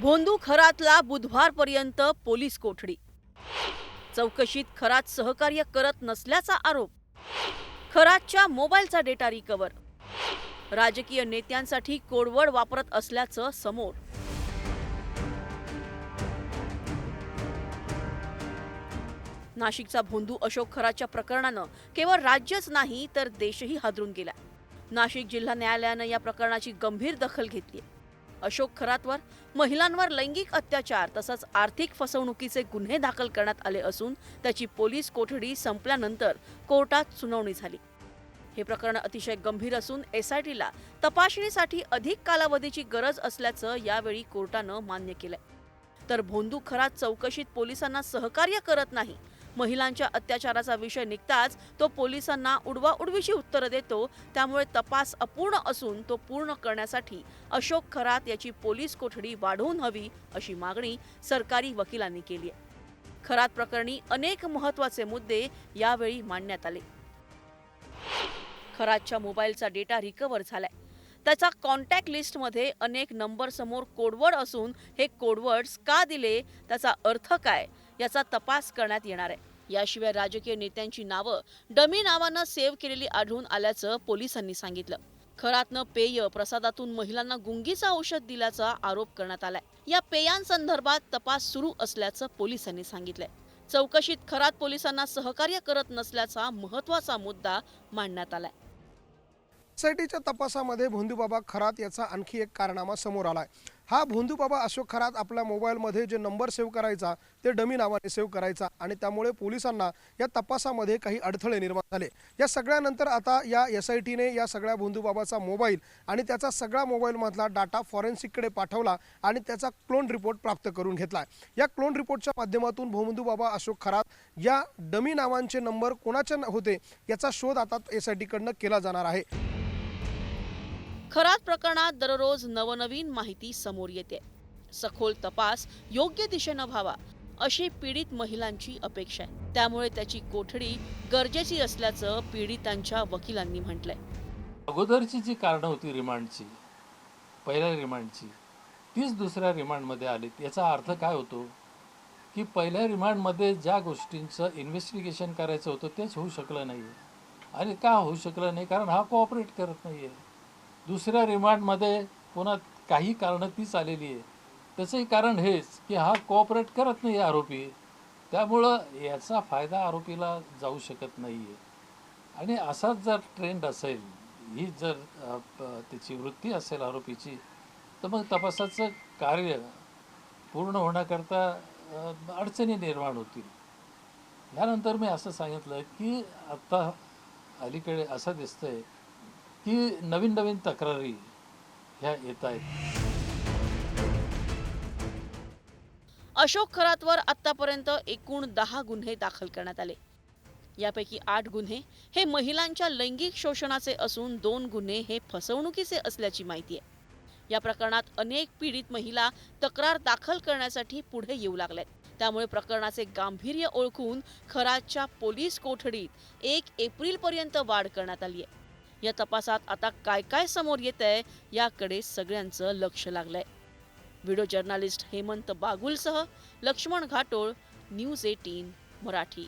भोंदू खरातला बुधवारपर्यंत पोलीस कोठडी. चौकशीत खरात सहकार्य करत नसल्याचा आरोप. खरातच्या मोबाईलचा डेटा रिकव्हर. राजकीय नेत्यांसाठी कोडवड वापरत असल्याचं समोर. नाशिकचा भोंदू अशोक खरातच्या प्रकरणानं केवळ राज्यच नाही तर देशही हादरून गेला. नाशिक जिल्हा न्यायालयानं या प्रकरणाची गंभीर दखल घेतली. अशोक खरातवर महिलांवर लैंगिक अत्याचार तसंच आर्थिक फसवणुकीचे गुन्हे दाखल करण्यात आले असून त्याची पोलीस कोठडी संपल्यानंतर कोर्टात सुनावणी झाली. हे प्रकरण अतिशय गंभीर असून एसआयटीला तपासणीसाठी अधिक कालावधीची गरज असल्याचं यावेळी कोर्टानं मान्य केलंय. तर भोंदू खरात चौकशीत पोलिसांना सहकार्य करत नाही. महिलांच्या अत्याचाराचा विषय निघताच तो पोलिसांना उडवाउडवीची उत्तरं देतो. त्यामुळे तपास अपूर्ण असून तो पूर्ण करण्यासाठी अशोक खरात याची पोलीस कोठडी वाढवून हवी अशी मागणी सरकारी वकिलांनी केली आहे. खरात प्रकरणी अनेक महत्त्वाचे मुद्दे यावेळी मांडण्यात आले. खरातच्या मोबाईलचा डेटा रिकव्हर झालाय. त्याचा कॉन्टॅक्ट लिस्टमध्ये अनेक नंबर समोर कोडवर्ड असून हे कोडवर्ड्स का दिले, त्याचा अर्थ काय याचा तपास करण्यात येणार आहे. याशिवाय राजकीय नेत्यांची नावं डमी नावानं सेव्ह केलेली आढळून आल्याचं पोलिसांनी सांगितलं. खरातनं पेय प्रसादातून महिलांना गुंगीचं औषध दिल्याचा आरोप करण्यात आलाय. या पेयांसंदर्भात तपास सुरू असल्याचं पोलिसांनी सांगितलंय. चौकशीत खरात पोलिसांना सहकार्य करत नसल्याचा महत्त्वाचा मुद्दा मांडण्यात आलाय. एसआयटीच्या तपासामध्ये भोंदूबाबा खरात याचा आणखी एक कारनामा समोर आलाय. हा भोंदूबाबा अशोक खरात आपल्या मोबाईलमध्ये जे नंबर सेव्ह करायचा ते डमी नावाने सेव्ह करायचा आणि त्यामुळे पोलिसांना या तपासामध्ये काही अडथळे निर्माण झाले. या सगळ्यानंतर आता या एसआयटीने या सगळ्या भोंदूबाबाचा मोबाईल आणि त्याचा सगळा मोबाईलमधला डाटा फॉरेन्सिककडे पाठवला आणि त्याचा क्लोन रिपोर्ट प्राप्त करून घेतला. या क्लोन रिपोर्टच्या माध्यमातून भोंदूबाबा अशोक खरात या डमी नावांचे नंबर कोणाचे होते याचा शोध आता एसआयटीकडनं केला जाणार आहे. खरात प्रकरणात दररोज नवनवीन माहिती समोर येते. सखोल तपास योग्य दिशेनं व्हावा अशी पीडित महिलांची अपेक्षा आहे. त्यामुळे त्याची कोठडी गरजेची असल्याचं पीडितांच्या वकिलांनी म्हटलंय. अगोदरची जी कारणं होती रिमांडची, पहिल्या रिमांडची, तीच दुसऱ्या रिमांडमध्ये आलीत. याचा अर्थ काय होतो की पहिल्या रिमांडमध्ये ज्या गोष्टींचं इन्व्हेस्टिगेशन करायचं होतं तेच होऊ शकलं नाही. आणि का होऊ शकलं नाही? कारण हा कोऑपरेट करत नाही आहे. दुसऱ्या रिमांडमध्ये पुन्हा काही कारणं तीच आलेली आहे. त्याचंही कारण हेच की हा कोऑपरेट करत नाही आरोपी. त्यामुळं याचा फायदा आरोपीला जाऊ शकत नाही आहे. आणि असाच जर ट्रेंड असेल, ही जर त्याची वृत्ती असेल आरोपीची, तर मग तपासाचं कार्य पूर्ण होण्याकरता अडचणी निर्माण होतील. यानंतर मी असं सांगितलं की आता अलीकडे असं दिसतंय की नवीन नवीन तक्रारी ह्या येत आहेत. अशोक खरातवर आतापर्यंत एकूण 10 गुन्हे दाखल करण्यात आले. यापैकी 8 गुन्हे हे महिलांच्या लैंगिक शोषणाचे असून 2 गुन्हे हे फसवणुकीचे असल्याची माहिती आहे. या प्रकरणात अनेक पीडित महिला तक्रार दाखल करण्यासाठी पुढे येऊ लागल्यात. त्यामुळे प्रकरणाचे गांभीर्य ओळखून खरातच्या पोलीस कोठडीत 1 एप्रिलपर्यंत वाढ करण्यात आली आहे. या तपासात आता काय काय समोर येतंय याकडे सगळ्यांचं लक्ष लागलंय. व्हिडिओ जर्नलिस्ट हेमंत बागुलसह लक्ष्मण घाटोळ, न्यूज 18 मराठी.